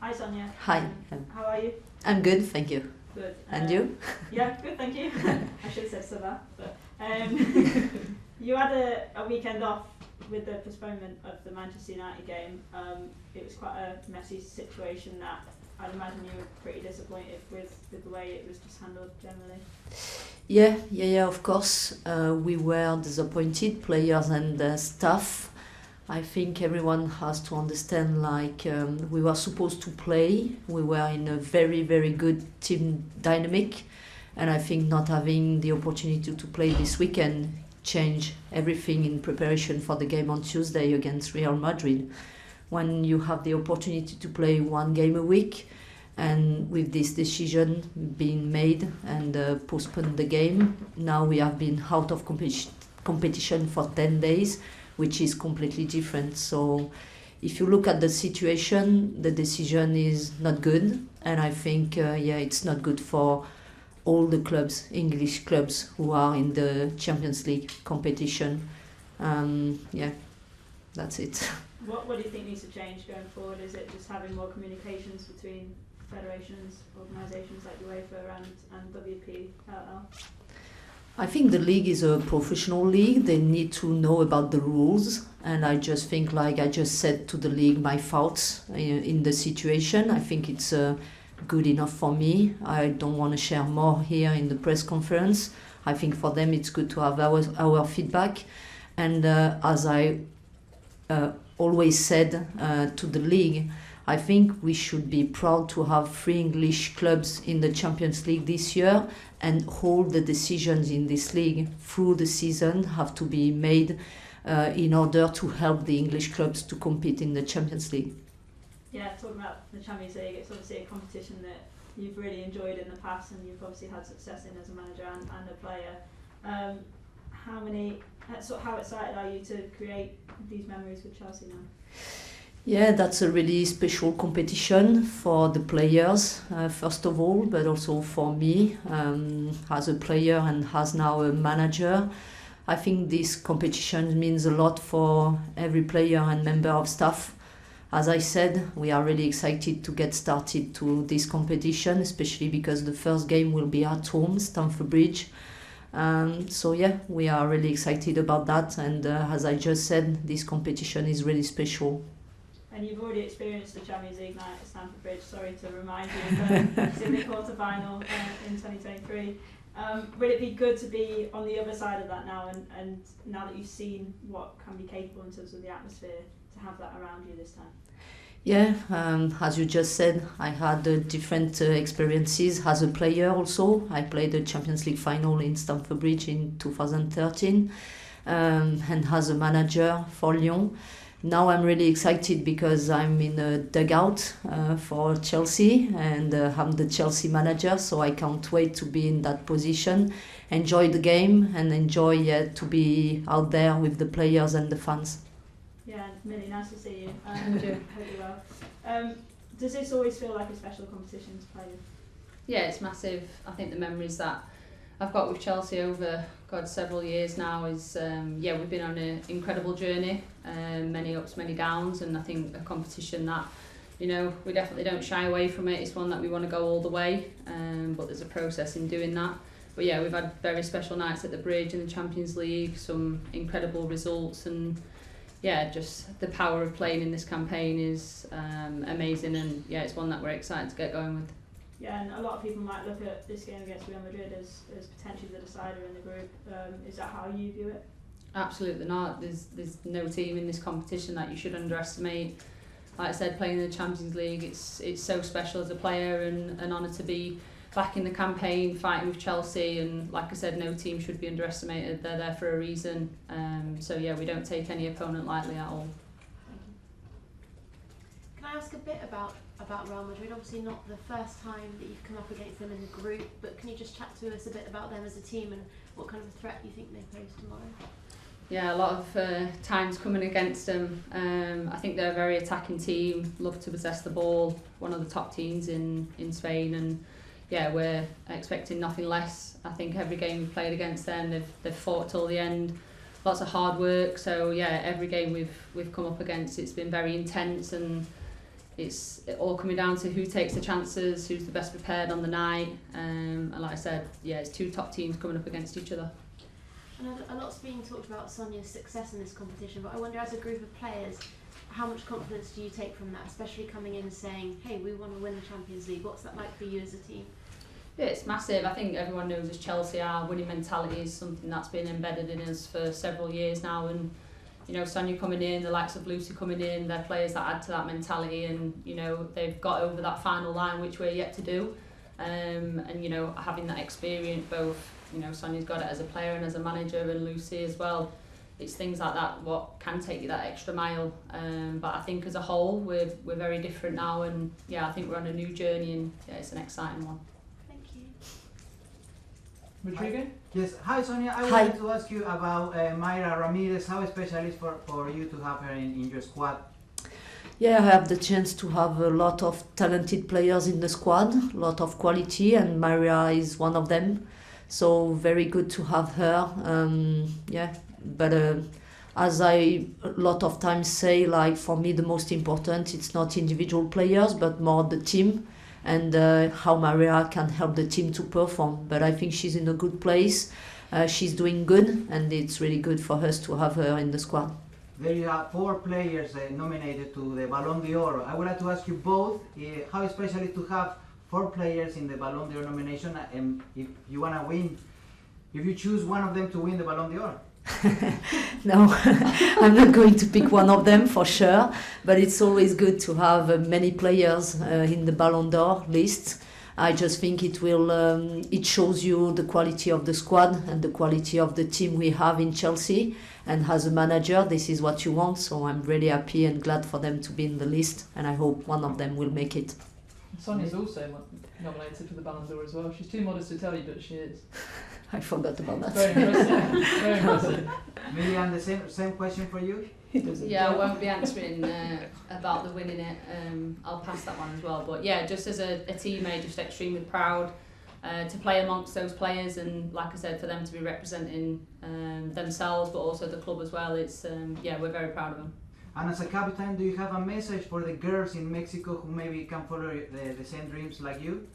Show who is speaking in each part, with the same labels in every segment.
Speaker 1: Hi Sonia.
Speaker 2: Hi.
Speaker 1: How are you?
Speaker 2: I'm good, thank you.
Speaker 1: Good.
Speaker 2: And you?
Speaker 1: Yeah, good, thank you. I should have said so that, but you had a weekend off with the postponement of the Manchester United game. It was quite a messy situation that I'd imagine you were pretty disappointed with the way it was just handled generally.
Speaker 2: Yeah, of course. We were disappointed, players and staff. I think everyone has to understand, we were supposed to play. We were in a very, very good team dynamic. And I think not having the opportunity to play this weekend changed everything in preparation for the game on Tuesday against Real Madrid. When you have the opportunity to play one game a week, and with this decision being made and postpone the game, now we have been out of competition for 10 days, which is completely different. So if you look at the situation, the decision is not good, and I think it's not good for all the clubs, English clubs who are in the Champions League competition. That's it.
Speaker 1: What do you think needs to change going forward? Is it just having more communications between federations, organisations like UEFA and WPLL?
Speaker 2: I think the league is a professional league. They need to know about the rules, and I just think, like I just said to the league, my thoughts in the situation. I think it's good enough for me. I don't want to share more here in the press conference. I think for them it's good to have our feedback, and as I always said to the league, I think we should be proud to have 3 English clubs in the Champions League this year, and all the decisions in this league through the season have to be made in order to help the English clubs to compete in the Champions League.
Speaker 1: Yeah, talking about the Champions League, it's obviously a competition that you've really enjoyed in the past and you've obviously had success in as a manager and a player. How excited are you to create these memories with Chelsea now?
Speaker 2: Yeah, that's a really special competition for the players, first of all, but also for me as a player and as now a manager. I think this competition means a lot for every player and member of staff. As I said, we are really excited to get started to this competition, especially because the first game will be at home, Stamford Bridge. We are really excited about that, and as I just said, this competition is really special.
Speaker 1: And you've already experienced the Champions League night at Stamford Bridge, sorry to remind you, but it's in the quarter-final in 2023. Will it be good to be on the other side of that now, and now that you've seen what can be capable in terms of the atmosphere, to have that around you this time?
Speaker 2: Yeah, as you just said, I had different experiences as a player also. I played the Champions League final in Stamford Bridge in 2013, and as a manager for Lyon. Now I'm really excited because I'm in a dugout for Chelsea, and I'm the Chelsea manager, so I can't wait to be in that position, enjoy the game, and enjoy to be out there with the players and the fans.
Speaker 1: Yeah, Millie, nice to see you. Hope you're well. Does this always feel like a special competition to play in?
Speaker 3: Yeah, it's massive. I think the memories that I've got with Chelsea over several years now is we've been on an incredible journey, many ups, many downs, and I think a competition that we definitely don't shy away from it. It's one that we want to go all the way, but there's a process in doing that. But yeah, we've had very special nights at the Bridge in the Champions League, some incredible results, and yeah, just the power of playing in this campaign is amazing, and yeah, it's one that we're excited to get going with.
Speaker 1: Yeah, and a lot of people might look at this game against Real Madrid as potentially the decider in the group. Is that how you view it?
Speaker 3: Absolutely not. There's no team in this competition that you should underestimate. Like I said, playing in the Champions League, it's so special as a player, and an honour to be back in the campaign, fighting with Chelsea. And like I said, no team should be underestimated. They're there for a reason. We don't take any opponent lightly at all.
Speaker 4: Can I ask a bit about Real Madrid? Obviously not the first time that you've come up against them in the group, but can you just chat to us a bit about them as a team and what kind of a threat you think they pose tomorrow?
Speaker 3: Yeah, a lot of times coming against them. I think they're a very attacking team, love to possess the ball, one of the top teams in Spain, and yeah, we're expecting nothing less. I think every game we've played against them, they've fought till the end. Lots of hard work, so yeah, every game we've come up against, it's been very intense, and it's all coming down to who takes the chances, who's the best prepared on the night, and like I said, yeah, it's two top teams coming up against each other.
Speaker 4: And a lot's being talked about Sonia's success in this competition, but I wonder, as a group of players, how much confidence do you take from that, especially coming in and saying, hey, we want to win the Champions League? What's that like for you as a team?
Speaker 3: Yeah, it's massive. I think everyone knows as Chelsea, our winning mentality is something that's been embedded in us for several years now, and you know, Sonia coming in, the likes of Lucy coming in, they're players that add to that mentality, and you know, they've got over that final line, which we're yet to do, and you know, having that experience, both, you know, Sonia's got it as a player and as a manager, and Lucy as well. It's things like that what can take you that extra mile, but I think as a whole we're very different now, and yeah, I think we're on a new journey, and yeah, it's an exciting one.
Speaker 4: Thank you.
Speaker 5: Rodrigo?
Speaker 6: Yes, hi Sonia, I wanted to ask you about Mayra Ramirez. How special is for you to have her in your squad?
Speaker 2: Yeah, I have the chance to have a lot of talented players in the squad, a lot of quality, and Maria is one of them. So very good to have her. Yeah, but as I a lot of times say, like for me the most important, it's not individual players, but more the team, and how Maria can help the team to perform. But I think she's in a good place. She's doing good, and it's really good for us to have her in the squad.
Speaker 6: There you have 4 players nominated to the Ballon d'Or. I would like to ask you both, how special is to have 4 players in the Ballon d'Or nomination, and if you want to win, if you choose one of them to win the Ballon d'Or?
Speaker 2: No, I'm not going to pick one of them for sure, but it's always good to have many players in the Ballon d'Or list. I just think it will it shows you the quality of the squad and the quality of the team we have in Chelsea, and as a manager this is what you want, so I'm really happy and glad for them to be in the list, and I hope one of them will make it.
Speaker 5: Sonia's also nominated for the Ballon d'Or as well. She's too modest to tell you, but she is.
Speaker 2: I forgot about that.
Speaker 5: Very impressive. Very impressive.
Speaker 6: Miriam, the same question for you?
Speaker 3: Yeah, I won't be answering about the winning it. I'll pass that one as well. But yeah, just as a teammate, just extremely proud to play amongst those players, and like I said, for them to be representing themselves, but also the club as well. It's yeah, we're very proud of them.
Speaker 6: And as a captain, do you have a message for the girls in Mexico who maybe can follow the same dreams like you?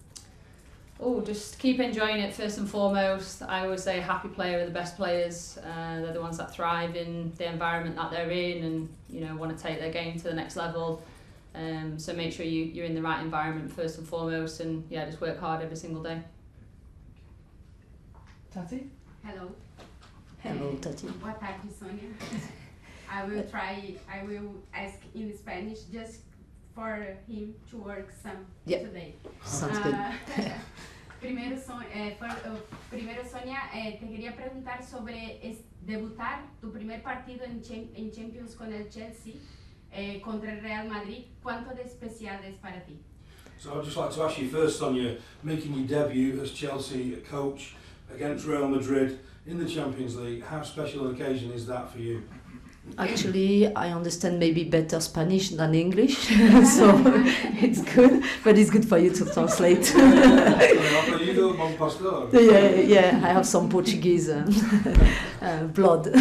Speaker 3: Oh, just keep enjoying it first and foremost. I always say a happy player are the best players. They're the ones that thrive in the environment that they're in, and you know, want to take their game to the next level. So make sure you're in the right environment first and foremost, and yeah, just work hard every single day.
Speaker 5: Tati?
Speaker 7: Hello.
Speaker 2: Hello, Tati.
Speaker 7: Boa tarde, Sonia. I will ask in Spanish just for him to work some today.
Speaker 2: Sounds good.
Speaker 7: Primero, Sonia, te quería preguntar sobre debutar tu primer partido en Champions con el Chelsea contra el Real Madrid. ¿Cuánto de especial es para ti?
Speaker 8: So I'd just like to ask you first, Sonia, making your debut as Chelsea coach against Real Madrid in the Champions League, how special an occasion is that for you?
Speaker 5: Actually, I understand maybe better Spanish than English, so it's good, but it's good for you to translate. Yeah, I have some Portuguese blood.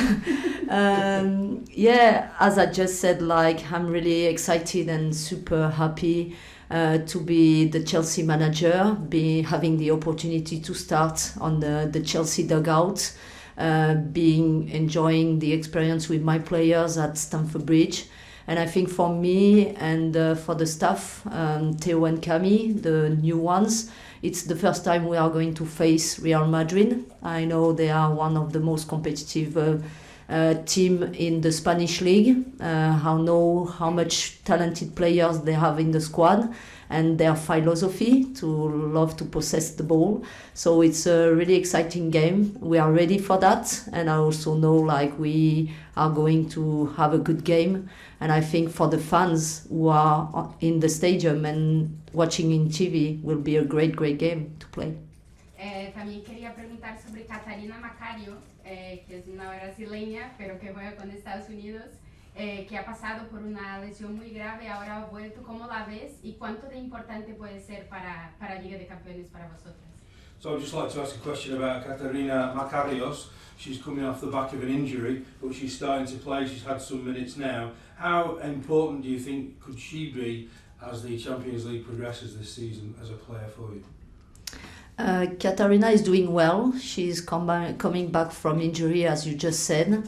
Speaker 5: Yeah, as I just said, like, I'm really excited and super happy to be the Chelsea manager, having the opportunity to start on the Chelsea dugout. Enjoying the experience with my players at Stamford Bridge. And I think for me and for the staff, Theo and Cami, the new ones, it's the first time we are going to face Real Madrid. I know they are one of the most competitive team in the Spanish league. I know how much talented players they have in the squad, and their philosophy to love to possess the ball. So it's a really exciting game. We are ready for that, and I also know like we are going to have a good game. And I think for the fans who are in the stadium and watching in TV will be a great game to play.
Speaker 7: También quería preguntar sobre Catarina Macario, que es una brasileña, pero que juega con Estados Unidos. Que ha pasado por una lesión muy grave, ahora ha vuelto. ¿Cómo la ves y cuánto de importante puede ser para Liga de Campeones para vosotras?
Speaker 8: So I'd just like to ask a question about Catarina Macarios. She's coming off the back of an injury, but she's starting to play. She's had some minutes now. How important do you think could she be as the Champions League progresses this season as a player for you?
Speaker 2: Katarina is doing well. She's coming back from injury, as you just said.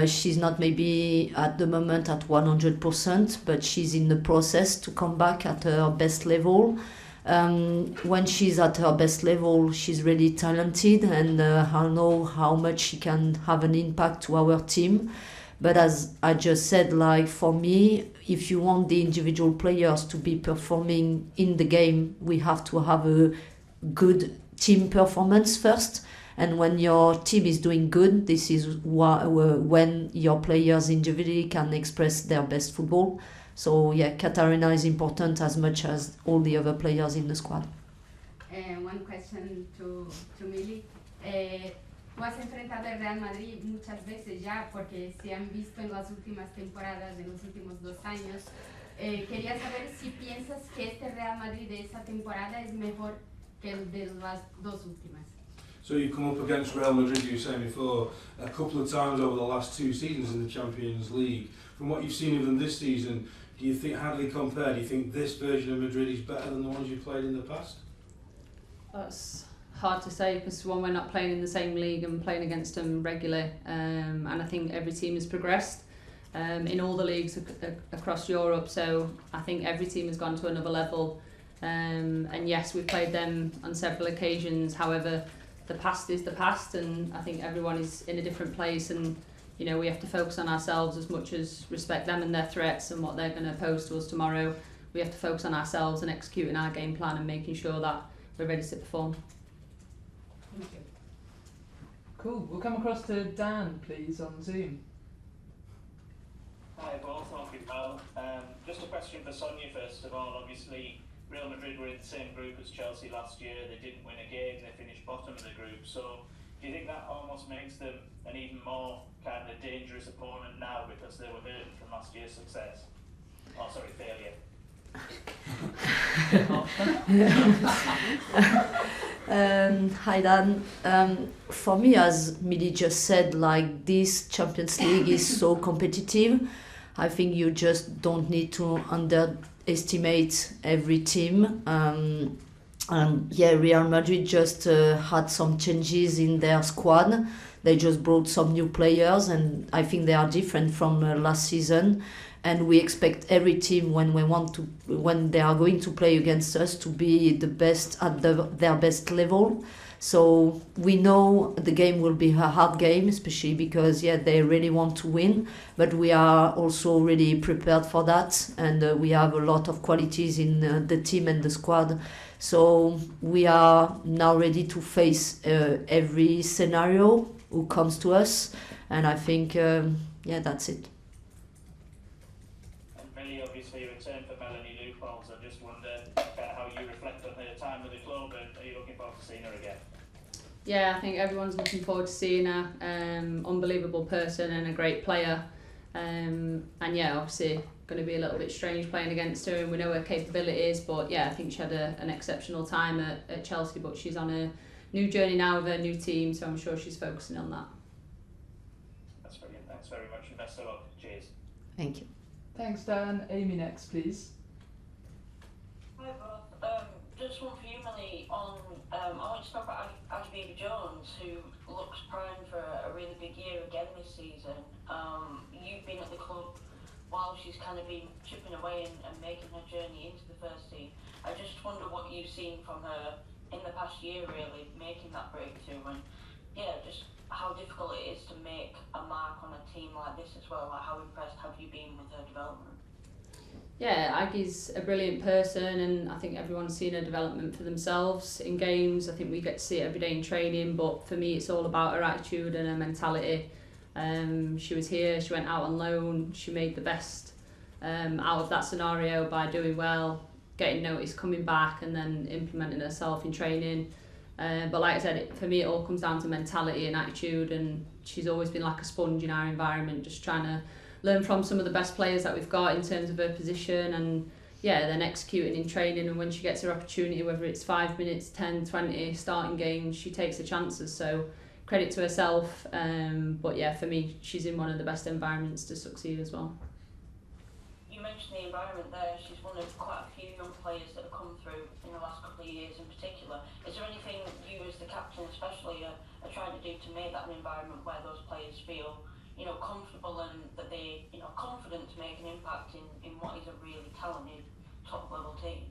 Speaker 2: She's not maybe at the moment at 100%, but she's in the process to come back at her best level. When she's at her best level, she's really talented, and I know how much she can have an impact to our team. But as I just said, like for me, if you want the individual players to be performing in the game, we have to have a good team performance first. And when your team is doing good, this is when your players individually can express their best football. So yeah, Katarina is important as much as all the other players in the squad.
Speaker 7: One question to Millie. Tú has enfrentado al Real Madrid muchas veces ya, porque se han visto en las últimas temporadas, en los últimos 2 años. Quería saber si piensas que este Real Madrid de esta temporada es mejor que el de las 2 últimas.
Speaker 8: So you've come up against Real Madrid, you were saying before, a couple of times over the last 2 seasons in the Champions League. From what you've seen of them this season, do you think, how do they compare? Do you think this version of Madrid is better than the ones you played in the past?
Speaker 3: That's hard to say because we're not playing in the same league and playing against them regularly, and I think every team has progressed in all the leagues across Europe, so I think every team has gone to another level, and yes, we've played them on several occasions. However, the past is the past, and I think everyone is in a different place, and you know, we have to focus on ourselves as much as respect them and their threats and what they're going to pose to us tomorrow. We have to focus on ourselves and executing our game plan and making sure that we're ready to perform.
Speaker 9: Thank you. Cool. We'll come across to Dan, please, on Zoom.
Speaker 10: Hi both, hope you're well. Just a question for Sonia first of all. Obviously, Real Madrid were in the same group as Chelsea last year. They didn't win a game, they finished bottom of the group. So do you think that almost makes them an even more kind of dangerous opponent now because they were hurting from last year's success? Oh, sorry, failure.
Speaker 2: Hi Dan. For me, as Millie just said, like this Champions League is so competitive. I think you just don't need to underestimate every team. Yeah, Real Madrid just had some changes in their squad. They just brought some new players, and I think they are different from last season. And we expect every team when they are going to play against us to be the best at their best level. So we know the game will be a hard game, especially because they really want to win. But we are also really prepared for that, and we have a lot of qualities in the team and the squad. So we are now ready to face every scenario who comes to us, and I think that's it.
Speaker 10: Obviously a return for Melanie Loopholes. I just wonder kind of how you reflect on her time with the club, and are you looking forward to seeing her again?
Speaker 3: Yeah, I think everyone's looking forward to seeing her. Unbelievable person and a great player. And yeah, obviously going to be a little bit strange playing against her, and we know her capabilities, but yeah, I think she had an exceptional time at Chelsea, but she's on a new journey now with her new team, so I'm sure she's focusing on that.
Speaker 10: That's brilliant. Thanks very much and best of luck. Cheers.
Speaker 2: Thank you.
Speaker 9: Thanks, Dan. Amy next, please.
Speaker 11: Hi, Bob. Just one for you, Millie. I want to talk about Ashby Jones, who looks primed for a really big year again this season. You've been at the club while she's kind of been chipping away and making her journey into the first team. I just wonder what you've seen from her in the past year, really, making that breakthrough, and just how difficult it is to make a mark on a team like this as well. Like, how impressed have you been with her development?
Speaker 3: Yeah, Aggie's a brilliant person, and I think everyone's seen her development for themselves in games. I think we get to see it every day in training, but for me it's all about her attitude and her mentality. She was here, she went out on loan, she made the best out of that scenario by doing well, getting noticed, coming back, and then implementing herself in training. But like I said, for me it all comes down to mentality and attitude, and she's always been like a sponge in our environment, just trying to learn from some of the best players that we've got in terms of her position, and then executing in training, and when she gets her opportunity, whether it's 5 minutes, 10, 20, starting games, she takes the chances, so credit to herself. But for me, she's in one of the best environments to succeed as well.
Speaker 11: You mentioned the environment there. She's one of quite a few young players that have come through in the last couple of years in particular. Is there anything you as the captain especially are trying to do to make that an environment where those players feel, you know, comfortable and that they, you know, confident to make an impact in what is a really talented top level team?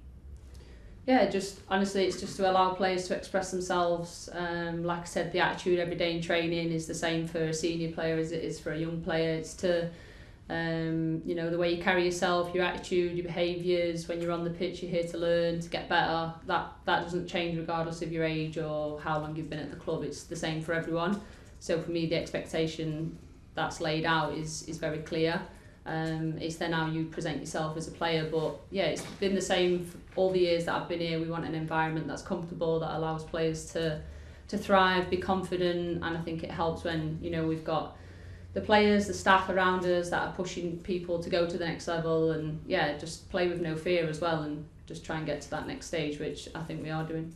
Speaker 3: Yeah, just honestly, it's just to allow players to express themselves. Like I said, the attitude every day in training is the same for a senior player as it is for a young player. It's to, you know, the way you carry yourself, your attitude, your behaviours. When you're on the pitch, you're here to learn, to get better. That doesn't change regardless of your age or how long you've been at the club. It's the same for everyone. So for me, the expectation that's laid out is very clear. It's then how you present yourself as a player, but yeah, it's been the same for all the years that I've been here. We want an environment that's comfortable, that allows players to thrive, be confident, and I think it helps when, you know, we've got the players, the staff around us that are pushing people to go to the next level, and yeah, just play with no fear as well, and just try and get to that next stage, which I think we are doing.